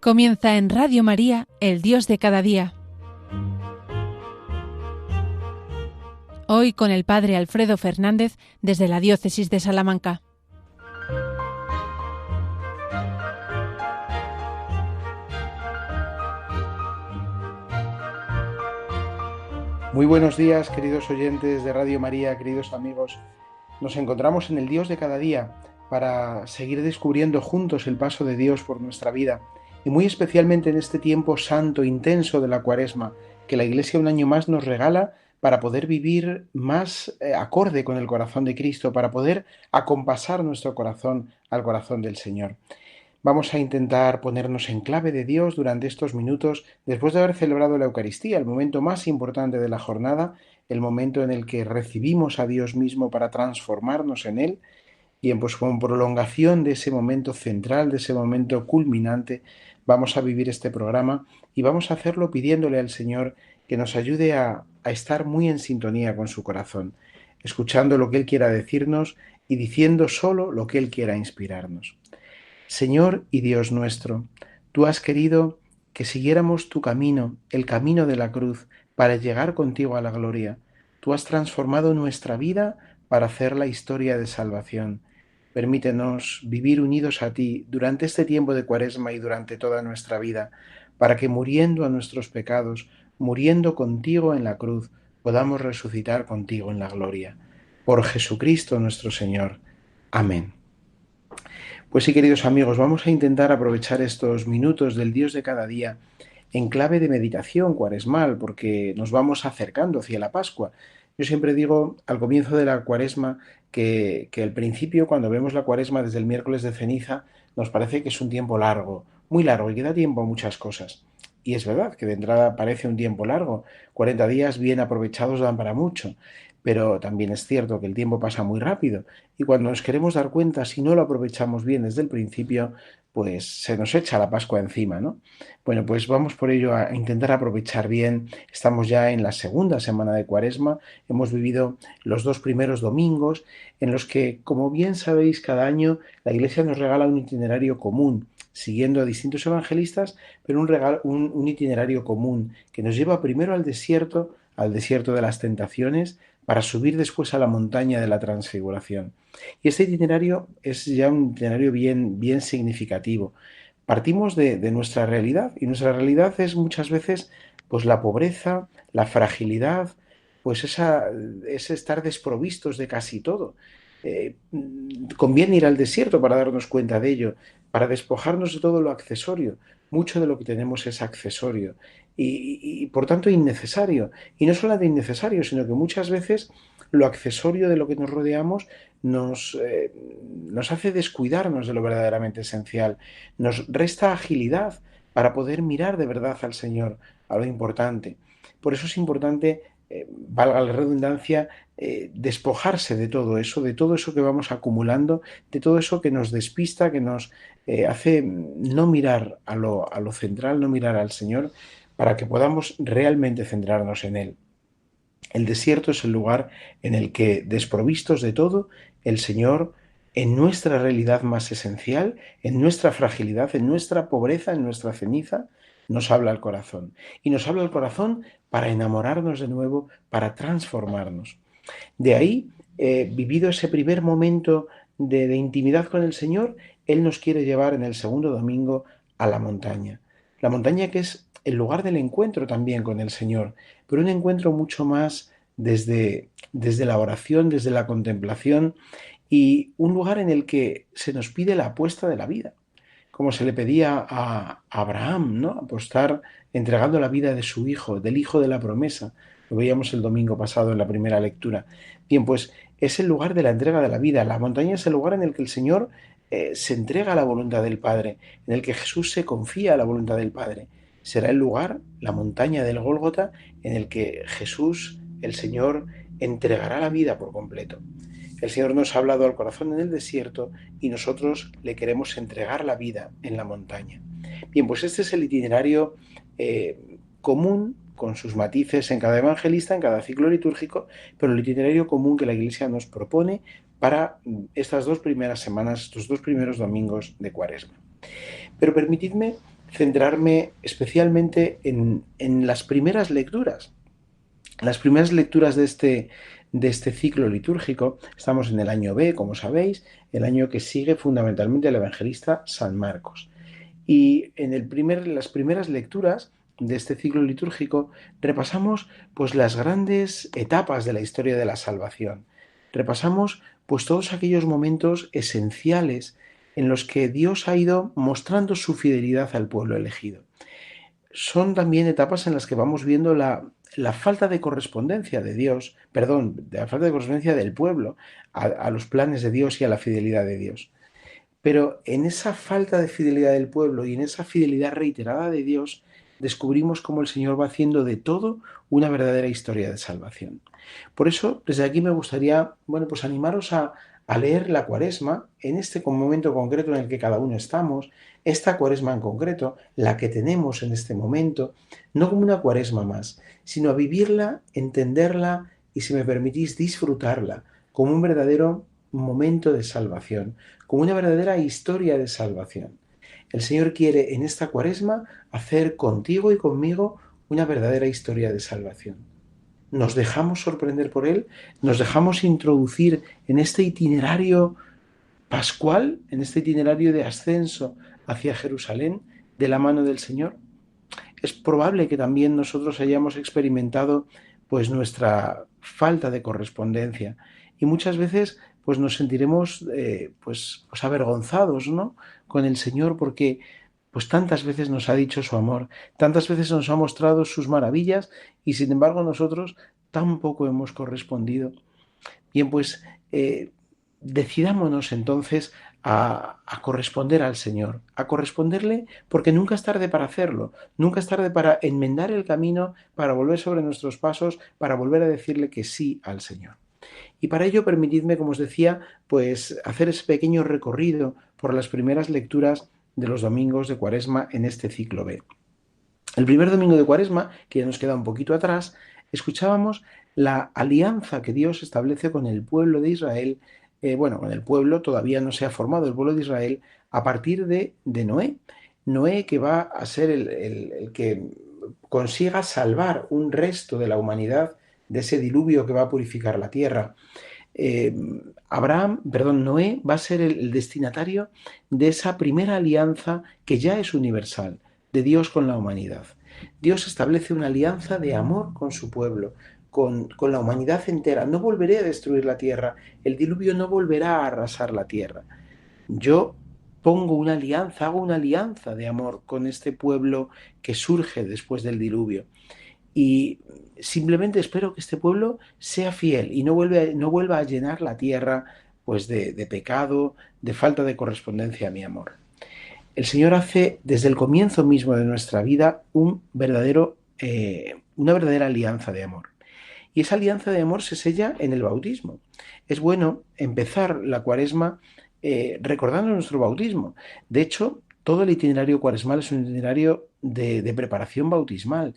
Comienza en Radio María, El Dios de cada día. Hoy con el Padre Alfredo Fernández desde la Diócesis de Salamanca. Muy buenos días, queridos oyentes de Radio María, queridos amigos. Nos encontramos en el Dios de cada día para seguir descubriendo juntos el paso de Dios por nuestra vida y muy especialmente en este tiempo santo, intenso de la Cuaresma, que la Iglesia un año más nos regala para poder vivir más acorde con el corazón de Cristo, para poder acompasar nuestro corazón al corazón del Señor. Vamos a intentar ponernos en clave de Dios durante estos minutos después de haber celebrado la Eucaristía, el momento más importante de la jornada, el momento en el que recibimos a Dios mismo para transformarnos en Él. Bien, pues como prolongación de ese momento central, de ese momento culminante, vamos a vivir este programa y vamos a hacerlo pidiéndole al Señor que nos ayude a estar muy en sintonía con su corazón, escuchando lo que Él quiera decirnos y diciendo solo lo que Él quiera inspirarnos. Señor y Dios nuestro, tú has querido que siguiéramos tu camino, el camino de la cruz, para llegar contigo a la gloria. Tú has transformado nuestra vida para hacer la historia de salvación. Permítenos vivir unidos a ti durante este tiempo de Cuaresma y durante toda nuestra vida, para que muriendo a nuestros pecados, muriendo contigo en la cruz, podamos resucitar contigo en la gloria. Por Jesucristo nuestro Señor. Amén. Pues sí, queridos amigos, vamos a intentar aprovechar estos minutos del Dios de cada día en clave de meditación cuaresmal, porque nos vamos acercando hacia la Pascua. Yo siempre digo al comienzo de la Cuaresma que al principio, cuando vemos la Cuaresma desde el miércoles de ceniza, nos parece que es un tiempo largo, muy largo, y que da tiempo a muchas cosas. Y es verdad que de entrada parece un tiempo largo, 40 días bien aprovechados dan para mucho, pero también es cierto que el tiempo pasa muy rápido y cuando nos queremos dar cuenta, si no lo aprovechamos bien desde el principio, pues se nos echa la Pascua encima, ¿no? Bueno, pues vamos por ello a intentar aprovechar bien. Estamos ya en la segunda semana de Cuaresma, hemos vivido los 2 primeros domingos en los que, como bien sabéis, cada año la Iglesia nos regala un itinerario común, siguiendo a distintos evangelistas, pero un itinerario común que nos lleva primero al desierto de las tentaciones, para subir después a la montaña de la transfiguración. Y este itinerario es ya un itinerario bien significativo. Partimos de nuestra realidad, y nuestra realidad es muchas veces pues la pobreza, la fragilidad, pues ese estar desprovistos de casi todo. Eh, Conviene ir al desierto para darnos cuenta de ello, para despojarnos de todo lo accesorio. Mucho de lo que tenemos es accesorio y por tanto innecesario. Y no solo de innecesario, sino que muchas veces lo accesorio de lo que nos rodeamos nos hace descuidarnos de lo verdaderamente esencial, nos resta agilidad para poder mirar de verdad al Señor, a lo importante. Por eso es importante, valga la redundancia, despojarse de todo eso que vamos acumulando, de todo eso que nos despista, que nos hace no mirar a lo central, no mirar al Señor, para que podamos realmente centrarnos en Él. El desierto es el lugar en el que, desprovistos de todo, el Señor, en nuestra realidad más esencial, en nuestra fragilidad, en nuestra pobreza, en nuestra ceniza, nos habla al corazón. Y nos habla al corazón para enamorarnos de nuevo, para transformarnos. De ahí, vivido ese primer momento de intimidad con el Señor, Él nos quiere llevar en el segundo domingo a la montaña. La montaña que es el lugar del encuentro también con el Señor, pero un encuentro mucho más desde la oración, desde la contemplación y un lugar en el que se nos pide la apuesta de la vida, como se le pedía a Abraham, ¿no? Apostar entregando la vida de su hijo, del hijo de la promesa. Lo veíamos el domingo pasado en la primera lectura. Bien, pues es el lugar de la entrega de la vida. La montaña es el lugar en el que el Señor se entrega a la voluntad del Padre, en el que Jesús se confía a la voluntad del Padre. Será el lugar, la montaña del Gólgota, en el que Jesús, el Señor, entregará la vida por completo. El Señor nos ha hablado al corazón en el desierto y nosotros le queremos entregar la vida en la montaña. Bien, pues este es el itinerario común, con sus matices en cada evangelista, en cada ciclo litúrgico, pero el itinerario común que la Iglesia nos propone para estas 2 primeras semanas, estos 2 primeros domingos de Cuaresma. Pero permitidme centrarme especialmente en las primeras lecturas. Las primeras lecturas de este ciclo litúrgico, estamos en el año B, como sabéis, el año que sigue fundamentalmente el evangelista San Marcos. Y en las primeras lecturas de este ciclo litúrgico repasamos pues las grandes etapas de la historia de la salvación. Repasamos pues todos aquellos momentos esenciales en los que Dios ha ido mostrando su fidelidad al pueblo elegido. Son también etapas en las que vamos viendo la falta de correspondencia de Dios, perdón, de la falta de correspondencia del pueblo a los planes de Dios y a la fidelidad de Dios. Pero en esa falta de fidelidad del pueblo y en esa fidelidad reiterada de Dios, descubrimos cómo el Señor va haciendo de todo una verdadera historia de salvación. Por eso, desde aquí me gustaría, bueno, pues animaros a leer la Cuaresma en este momento concreto en el que cada uno estamos, esta Cuaresma en concreto, la que tenemos en este momento, no como una Cuaresma más, sino a vivirla, entenderla y, si me permitís, disfrutarla como un verdadero momento de salvación, como una verdadera historia de salvación. El Señor quiere en esta Cuaresma hacer contigo y conmigo una verdadera historia de salvación. Nos dejamos sorprender por Él, nos dejamos introducir en este itinerario pascual, en este itinerario de ascenso hacia Jerusalén de la mano del Señor. Es probable que también nosotros hayamos experimentado pues nuestra falta de correspondencia y muchas veces pues nos sentiremos pues avergonzados, ¿no?, con el Señor, porque pues tantas veces nos ha dicho su amor, tantas veces nos ha mostrado sus maravillas y sin embargo nosotros tampoco hemos correspondido. Bien, pues decidámonos entonces a corresponder al Señor, a corresponderle, porque nunca es tarde para hacerlo, nunca es tarde para enmendar el camino, para volver sobre nuestros pasos, para volver a decirle que sí al Señor. Y para ello permitidme, como os decía, pues hacer ese pequeño recorrido por las primeras lecturas de los domingos de Cuaresma en este ciclo B. El primer domingo de Cuaresma, que ya nos queda un poquito atrás, escuchábamos la alianza que Dios establece con el pueblo de Israel. Bueno, con el pueblo todavía no se ha formado el pueblo de Israel a partir de Noé. Noé, que va a ser el que consiga salvar un resto de la humanidad de ese diluvio que va a purificar la tierra. Eh, Noé va a ser el destinatario de esa primera alianza que ya es universal, de Dios con la humanidad. Dios establece una alianza de amor con su pueblo, con la humanidad entera. No volveré a destruir la tierra, el diluvio no volverá a arrasar la tierra. Yo pongo una alianza, hago una alianza de amor con este pueblo que surge después del diluvio. Y simplemente espero que este pueblo sea fiel y no vuelva a llenar la tierra pues de pecado, de falta de correspondencia a mi amor. El Señor hace desde el comienzo mismo de nuestra vida una verdadera alianza de amor. Y esa alianza de amor se sella en el bautismo. Es bueno empezar la Cuaresma recordando nuestro bautismo. De hecho, todo el itinerario cuaresmal es un itinerario de preparación bautismal.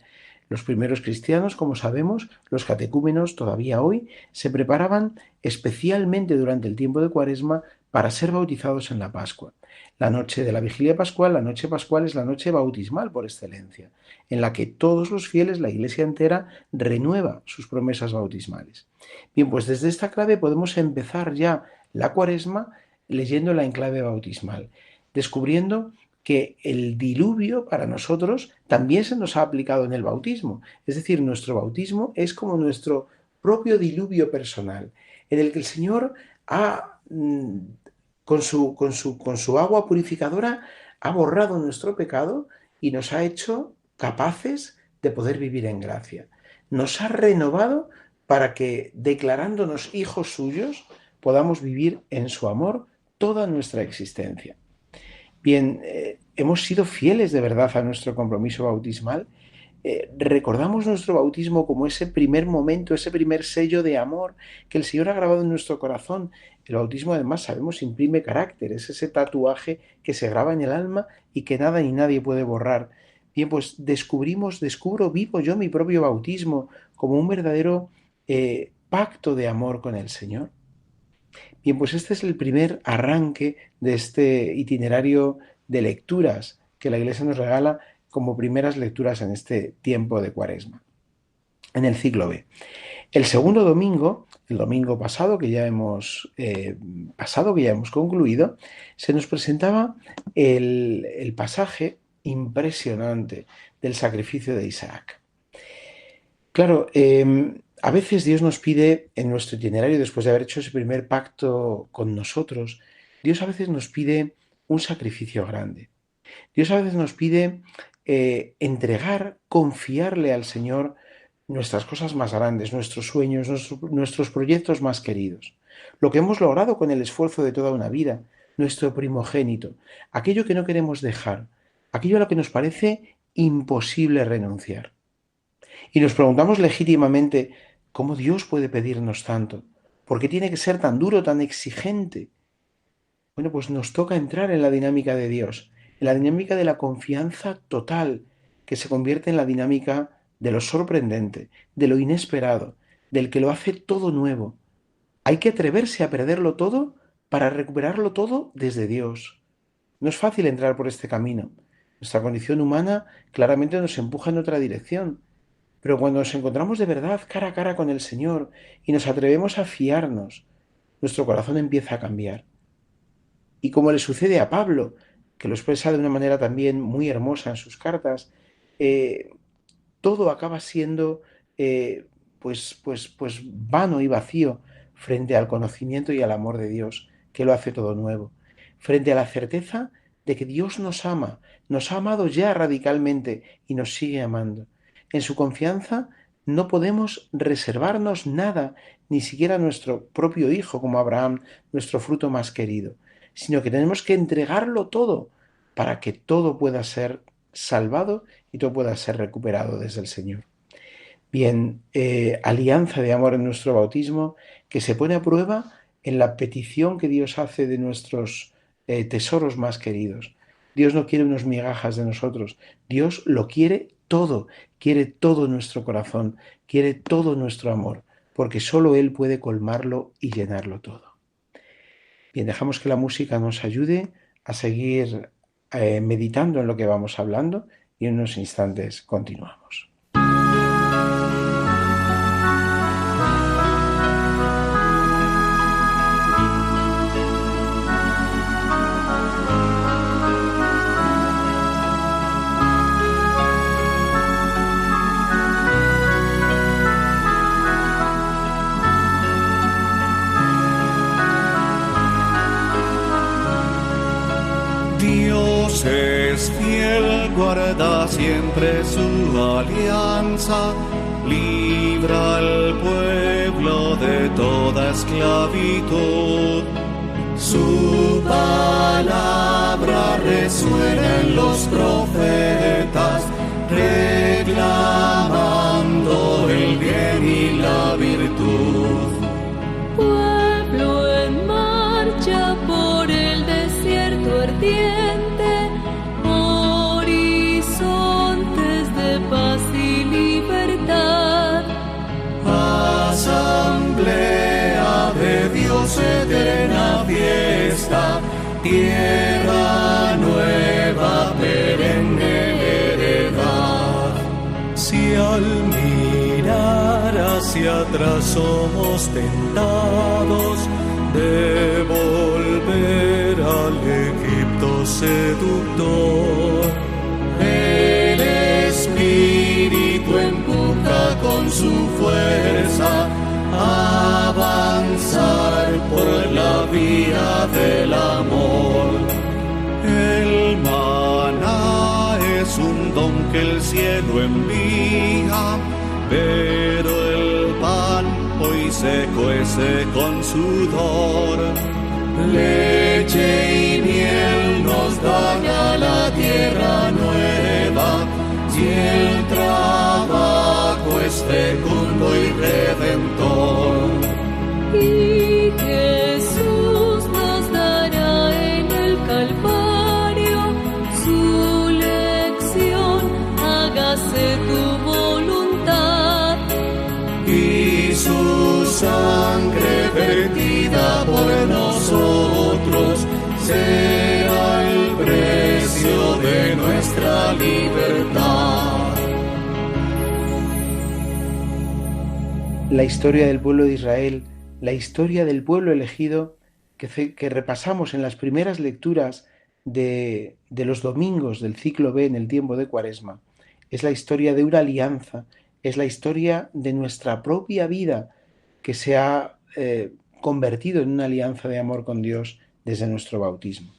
Los primeros cristianos, como sabemos, los catecúmenos todavía hoy, se preparaban especialmente durante el tiempo de Cuaresma para ser bautizados en la Pascua. La noche de la vigilia pascual, la noche pascual, es la noche bautismal por excelencia, en la que todos los fieles, la Iglesia entera, renueva sus promesas bautismales. Bien, pues desde esta clave podemos empezar ya la Cuaresma leyéndola en clave bautismal, descubriendo que el diluvio para nosotros también se nos ha aplicado en el bautismo. Es decir, nuestro bautismo es como nuestro propio diluvio personal, en el que el Señor ha, con su agua purificadora, ha borrado nuestro pecado y nos ha hecho capaces de poder vivir en gracia. Nos ha renovado para que, declarándonos hijos suyos, podamos vivir en su amor toda nuestra existencia. Bien, hemos sido fieles de verdad a nuestro compromiso bautismal. Recordamos nuestro bautismo como ese primer momento, ese primer sello de amor que el Señor ha grabado en nuestro corazón. El bautismo, además, sabemos, imprime carácter, es ese tatuaje que se graba en el alma y que nada ni nadie puede borrar. Bien, pues descubro, vivo yo mi propio bautismo como un verdadero pacto de amor con el Señor. Bien, pues este es el primer arranque de este itinerario de lecturas que la Iglesia nos regala como primeras lecturas en este tiempo de Cuaresma, en el ciclo B. El segundo domingo, el domingo pasado que ya hemos concluido, se nos presentaba el pasaje impresionante del sacrificio de Isaac. Claro, a veces Dios nos pide en nuestro itinerario, después de haber hecho ese primer pacto con nosotros, Dios a veces nos pide un sacrificio grande. Dios a veces nos pide entregar, confiarle al Señor nuestras cosas más grandes, nuestros sueños, nuestros proyectos más queridos, lo que hemos logrado con el esfuerzo de toda una vida, nuestro primogénito, aquello que no queremos dejar, aquello a lo que nos parece imposible renunciar. Y nos preguntamos legítimamente, ¿cómo Dios puede pedirnos tanto? ¿Por qué tiene que ser tan duro, tan exigente? Bueno, pues nos toca entrar en la dinámica de Dios, en la dinámica de la confianza total, que se convierte en la dinámica de lo sorprendente, de lo inesperado, del que lo hace todo nuevo. Hay que atreverse a perderlo todo para recuperarlo todo desde Dios. No es fácil entrar por este camino. Nuestra condición humana claramente nos empuja en otra dirección. Pero cuando nos encontramos de verdad cara a cara con el Señor y nos atrevemos a fiarnos, nuestro corazón empieza a cambiar. Y como le sucede a Pablo, que lo expresa de una manera también muy hermosa en sus cartas, todo acaba siendo pues vano y vacío frente al conocimiento y al amor de Dios, que lo hace todo nuevo, frente a la certeza de que Dios nos ha amado ya radicalmente y nos sigue amando. En su confianza no podemos reservarnos nada, ni siquiera nuestro propio hijo como Abraham, nuestro fruto más querido, sino que tenemos que entregarlo todo para que todo pueda ser salvado y todo pueda ser recuperado desde el Señor. Bien, alianza de amor en nuestro bautismo que se pone a prueba en la petición que Dios hace de nuestros tesoros más queridos. Dios no quiere unas migajas de nosotros, Dios lo quiere todo nuestro corazón, quiere todo nuestro amor, porque solo Él puede colmarlo y llenarlo todo. Bien, dejamos que la música nos ayude a seguir meditando en lo que vamos hablando y en unos instantes continuamos. Dios es fiel, guarda siempre su alianza, libra al pueblo de toda esclavitud. Su palabra resuena en los profetas, reclamando el bien y la virtud. Pueblo en marcha por el desierto ardiente, horizontes de paz y libertad. Asamblea de Dios, eterna fiesta, tierra nueva, perenne heredad. Si al mirar hacia atrás somos tentados de volver al Egipto seductor, el Espíritu empuja con su fuerza a avanzar por la vía del amor. El maná es un don que el cielo envía, pero el pan hoy se cuece con sudor. Leche y miel nos da la tierra nueva, y el trabajo es fecundo y redentor. Y Jesús nos dará en el Calvario su lección, hágase tu voluntad. Y su sangre vertida por nosotros la historia del pueblo de Israel, la historia del pueblo elegido que repasamos en las primeras lecturas de los domingos del ciclo B en el tiempo de Cuaresma. Es la historia de una alianza, es la historia de nuestra propia vida que se ha convertido en una alianza de amor con Dios desde nuestro bautismo.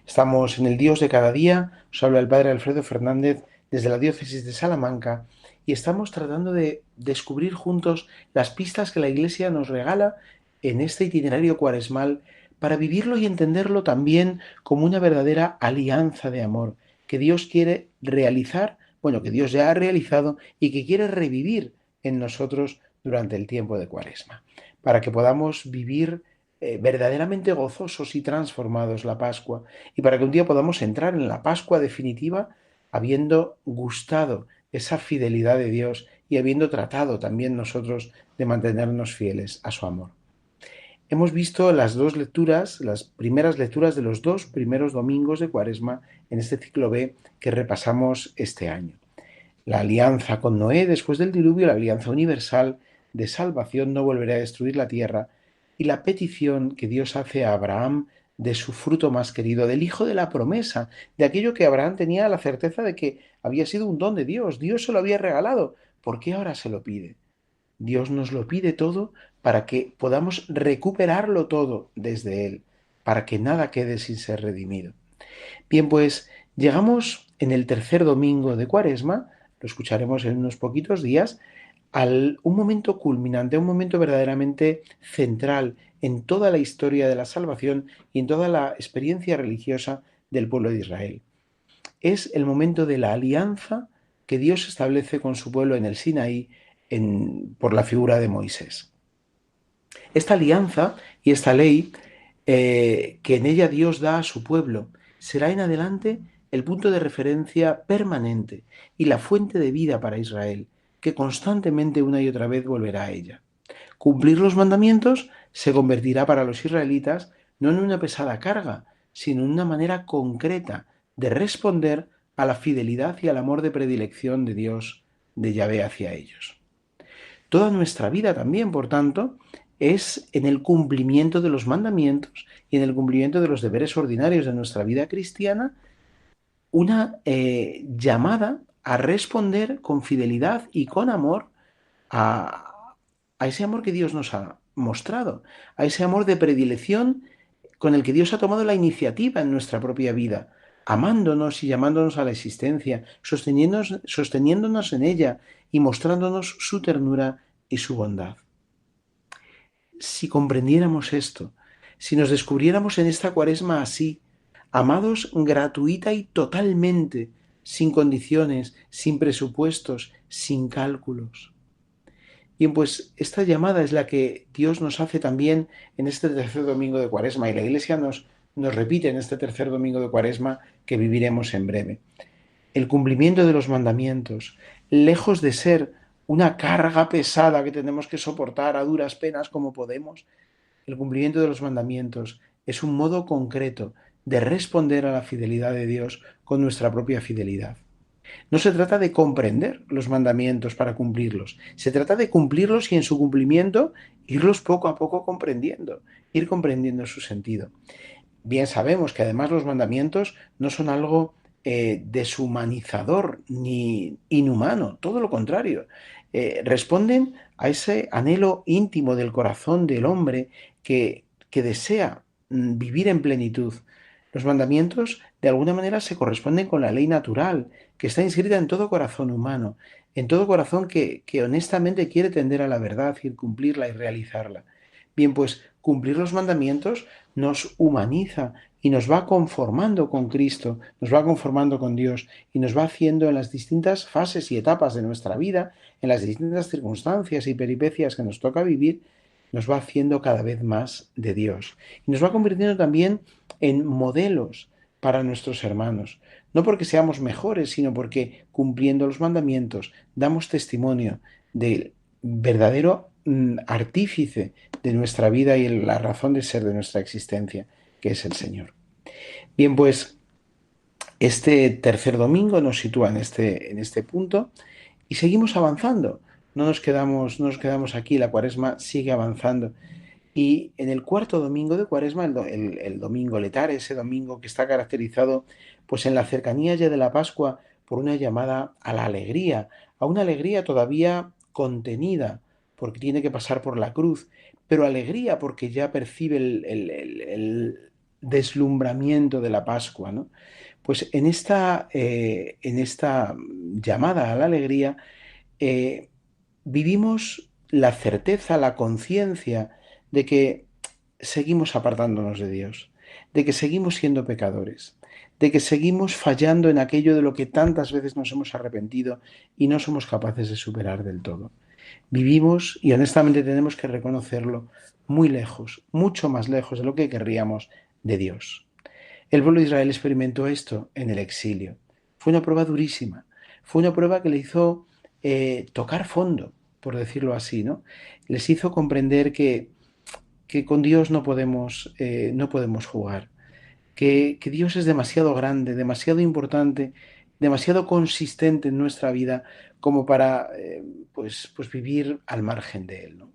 Estamos en el Dios de cada día, os habla el Padre Alfredo Fernández desde la diócesis de Salamanca y estamos tratando de descubrir juntos las pistas que la Iglesia nos regala en este itinerario cuaresmal para vivirlo y entenderlo también como una verdadera alianza de amor que Dios quiere realizar, que Dios ya ha realizado y que quiere revivir en nosotros durante el tiempo de Cuaresma, para que podamos vivir verdaderamente gozosos y transformados la Pascua y para que un día podamos entrar en la Pascua definitiva habiendo gustado esa fidelidad de Dios y habiendo tratado también nosotros de mantenernos fieles a su amor. Hemos visto las primeras lecturas de los 2 primeros domingos de Cuaresma en este ciclo B que repasamos este año. La alianza con Noé después del diluvio, la alianza universal de salvación, no volverá a destruir la tierra, y la petición que Dios hace a Abraham de su fruto más querido, del hijo de la promesa, de aquello que Abraham tenía la certeza de que había sido un don de Dios, Dios se lo había regalado. ¿Por qué ahora se lo pide? Dios nos lo pide todo para que podamos recuperarlo todo desde Él, para que nada quede sin ser redimido. Bien, pues llegamos en el tercer domingo de Cuaresma, lo escucharemos en unos poquitos días, un momento culminante, un momento verdaderamente central en toda la historia de la salvación y en toda la experiencia religiosa del pueblo de Israel. Es el momento de la alianza que Dios establece con su pueblo en el Sinaí por la figura de Moisés. Esta alianza y esta ley que en ella Dios da a su pueblo será en adelante el punto de referencia permanente y la fuente de vida para Israel, que constantemente una y otra vez volverá a ella. Cumplir los mandamientos se convertirá para los israelitas no en una pesada carga, sino en una manera concreta de responder a la fidelidad y al amor de predilección de Dios, de Yahvé hacia ellos. Toda nuestra vida también, por tanto, es en el cumplimiento de los mandamientos y en el cumplimiento de los deberes ordinarios de nuestra vida cristiana, una llamada a responder con fidelidad y con amor a ese amor que Dios nos ha mostrado, a ese amor de predilección con el que Dios ha tomado la iniciativa en nuestra propia vida, amándonos y llamándonos a la existencia, sosteniéndonos en ella y mostrándonos su ternura y su bondad. Si comprendiéramos esto, si nos descubriéramos en esta Cuaresma así, amados gratuita y totalmente, sin condiciones, sin presupuestos, sin cálculos. Bien, pues esta llamada es la que Dios nos hace también en este tercer domingo de Cuaresma y la Iglesia nos repite en este tercer domingo de Cuaresma que viviremos en breve. El cumplimiento de los mandamientos, lejos de ser una carga pesada que tenemos que soportar a duras penas como podemos, el cumplimiento de los mandamientos es un modo concreto de responder a la fidelidad de Dios con nuestra propia fidelidad. No se trata de comprender los mandamientos para cumplirlos, se trata de cumplirlos y en su cumplimiento irlos poco a poco comprendiendo, ir comprendiendo su sentido. Bien sabemos que además los mandamientos no son algo deshumanizador ni inhumano, todo lo contrario. Responden a ese anhelo íntimo del corazón del hombre que desea vivir en plenitud. Los mandamientos de alguna manera se corresponden con la ley natural que está inscrita en todo corazón humano, en todo corazón que honestamente quiere tender a la verdad y cumplirla y realizarla. Bien, pues cumplir los mandamientos nos humaniza y nos va conformando con Cristo, nos va conformando con Dios y nos va haciendo en las distintas fases y etapas de nuestra vida, en las distintas circunstancias y peripecias que nos toca vivir, nos va haciendo cada vez más de Dios. Y nos va convirtiendo también en modelos para nuestros hermanos, no porque seamos mejores, sino porque cumpliendo los mandamientos damos testimonio del verdadero artífice de nuestra vida y la razón de ser de nuestra existencia, que es el Señor. Bien, pues este tercer domingo nos sitúa en este punto y seguimos avanzando. no nos quedamos aquí, la Cuaresma sigue avanzando. Y en el cuarto domingo de Cuaresma, el domingo letar, ese domingo que está caracterizado pues en la cercanía ya de la Pascua por una llamada a la alegría, a una alegría todavía contenida, porque tiene que pasar por la cruz, pero alegría porque ya percibe el deslumbramiento de la Pascua, ¿no? Pues en esta llamada a la alegría, eh, vivimos la certeza, la conciencia de que seguimos apartándonos de Dios, de que seguimos siendo pecadores, de que seguimos fallando en aquello de lo que tantas veces nos hemos arrepentido y no somos capaces de superar del todo. Vivimos, y honestamente tenemos que reconocerlo, muy lejos, mucho más lejos de lo que querríamos, de Dios. El pueblo de Israel experimentó esto en el exilio. Fue una prueba durísima, fue una prueba que le hizo tocar fondo, por decirlo así, ¿no? Les hizo comprender que con Dios no podemos jugar, que Dios es demasiado grande, demasiado importante, demasiado consistente en nuestra vida como para pues vivir al margen de Él, ¿no?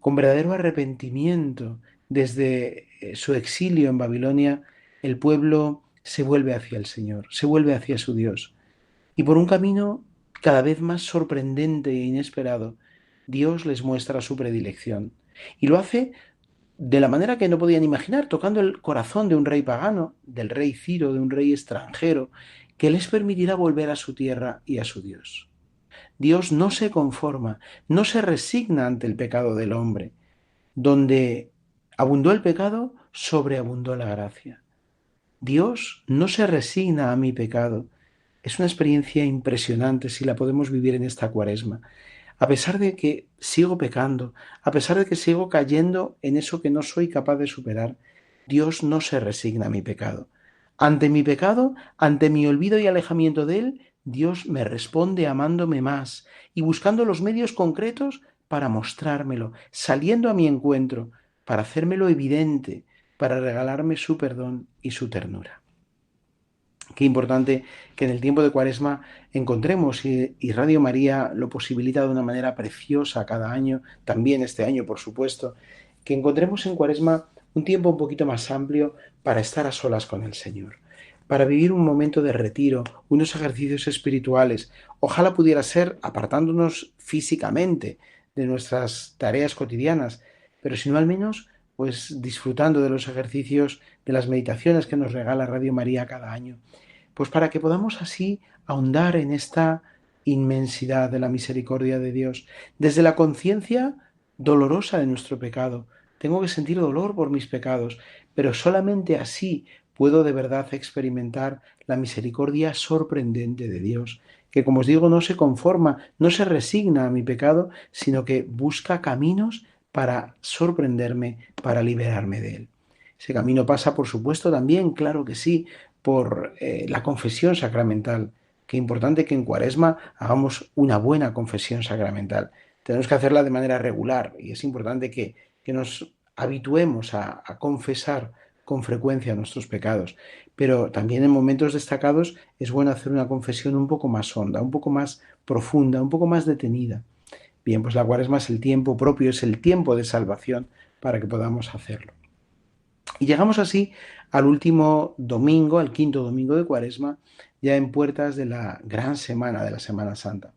Con verdadero arrepentimiento desde su exilio en Babilonia, el pueblo se vuelve hacia el Señor, se vuelve hacia su Dios. Y por un camino cada vez más sorprendente e inesperado, Dios les muestra su predilección. Y lo hace de la manera que no podían imaginar, tocando el corazón de un rey pagano, del rey Ciro, de un rey extranjero, que les permitirá volver a su tierra y a su Dios. Dios no se conforma, no se resigna ante el pecado del hombre. Donde abundó el pecado, sobreabundó la gracia. Dios no se resigna a mi pecado. Es una experiencia impresionante si la podemos vivir en esta Cuaresma. A pesar de que sigo pecando, a pesar de que sigo cayendo en eso que no soy capaz de superar, Dios no se resigna a mi pecado. Ante mi pecado, ante mi olvido y alejamiento de Él, Dios me responde amándome más y buscando los medios concretos para mostrármelo, saliendo a mi encuentro, para hacérmelo evidente, para regalarme su perdón y su ternura. Qué importante que en el tiempo de Cuaresma encontremos, y Radio María lo posibilita de una manera preciosa cada año, también este año por supuesto, que encontremos en Cuaresma un tiempo un poquito más amplio para estar a solas con el Señor, para vivir un momento de retiro, unos ejercicios espirituales. Ojalá pudiera ser apartándonos físicamente de nuestras tareas cotidianas, pero si no al menos pues disfrutando de los ejercicios, de las meditaciones que nos regala Radio María cada año, pues para que podamos así ahondar en esta inmensidad de la misericordia de Dios, desde la conciencia dolorosa de nuestro pecado. Tengo que sentir dolor por mis pecados, pero solamente así puedo de verdad experimentar la misericordia sorprendente de Dios, que como os digo no se conforma, no se resigna a mi pecado, sino que busca caminos para sorprenderme, para liberarme de él. Ese camino pasa, por supuesto, también, claro que sí, por la confesión sacramental. Qué importante que en Cuaresma hagamos una buena confesión sacramental. Tenemos que hacerla de manera regular y es importante que nos habituemos a confesar con frecuencia nuestros pecados. Pero también en momentos destacados es bueno hacer una confesión un poco más honda, un poco más profunda, un poco más detenida. Bien, pues la Cuaresma es el tiempo propio, es el tiempo de salvación para que podamos hacerlo. Y llegamos así al último domingo, al quinto domingo de Cuaresma, ya en puertas de la gran semana, de la Semana Santa.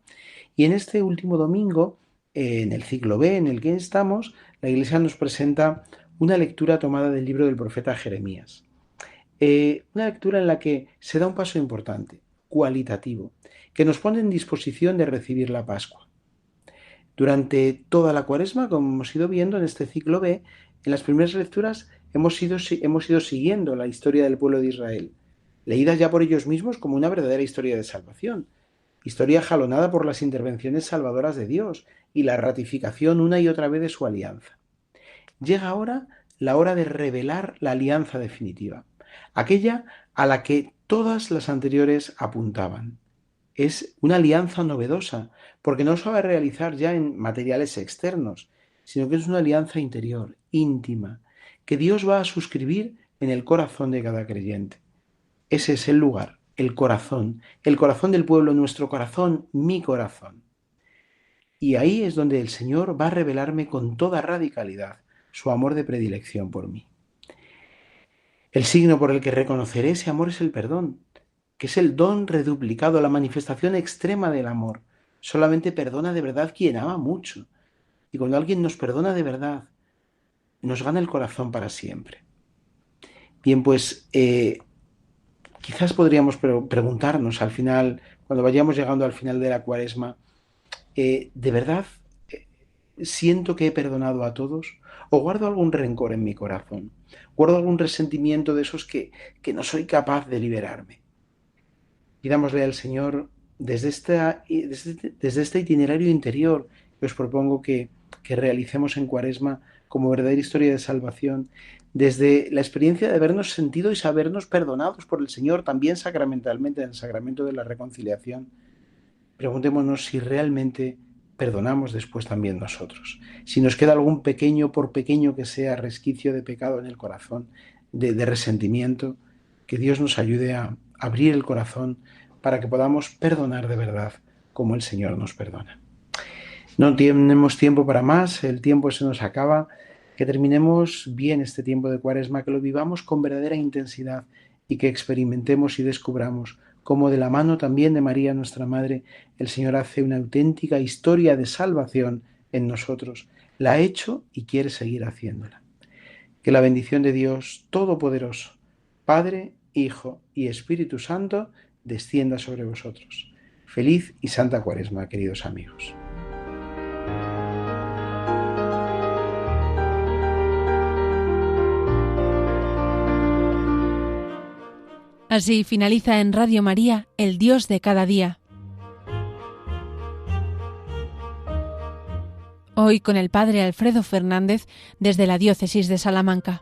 Y en este último domingo, en el ciclo B en el que estamos, la Iglesia nos presenta una lectura tomada del libro del profeta Jeremías. Una lectura en la que se da un paso importante, cualitativo, que nos pone en disposición de recibir la Pascua. Durante toda la Cuaresma, como hemos ido viendo en este ciclo B, en las primeras lecturas hemos ido siguiendo la historia del pueblo de Israel, leídas ya por ellos mismos como una verdadera historia de salvación, historia jalonada por las intervenciones salvadoras de Dios y la ratificación una y otra vez de su alianza. Llega ahora la hora de revelar la alianza definitiva, aquella a la que todas las anteriores apuntaban. Es una alianza novedosa, porque no se va a realizar ya en materiales externos, sino que es una alianza interior, íntima, que Dios va a suscribir en el corazón de cada creyente. Ese es el lugar, el corazón del pueblo, nuestro corazón, mi corazón. Y ahí es donde el Señor va a revelarme con toda radicalidad su amor de predilección por mí. El signo por el que reconoceré ese amor es el perdón, que es el don reduplicado, la manifestación extrema del amor. Solamente perdona de verdad quien ama mucho. Y cuando alguien nos perdona de verdad, nos gana el corazón para siempre. Bien, pues quizás podríamos preguntarnos al final, cuando vayamos llegando al final de la Cuaresma, ¿de verdad siento que he perdonado a todos? ¿O guardo algún rencor en mi corazón? ¿Guardo algún resentimiento de esos que no soy capaz de liberarme? Pidámosle al Señor desde este itinerario interior que os propongo que realicemos en Cuaresma como verdadera historia de salvación, desde la experiencia de habernos sentido y sabernos perdonados por el Señor, también sacramentalmente, en el sacramento de la reconciliación. Preguntémonos si realmente perdonamos después también nosotros. Si nos queda algún pequeño, por pequeño que sea, resquicio de pecado en el corazón, de resentimiento, que Dios nos ayude a abrir el corazón para que podamos perdonar de verdad como el Señor nos perdona. No tenemos tiempo para más, el tiempo se nos acaba. Que terminemos bien este tiempo de Cuaresma, que lo vivamos con verdadera intensidad y que experimentemos y descubramos cómo de la mano también de María, nuestra Madre, el Señor hace una auténtica historia de salvación en nosotros. La ha hecho y quiere seguir haciéndola. Que la bendición de Dios Todopoderoso, Padre, Hijo y Espíritu Santo, descienda sobre vosotros. Feliz y santa Cuaresma, queridos amigos. Así finaliza en Radio María, El Dios de cada día. Hoy con el Padre Alfredo Fernández desde la Diócesis de Salamanca.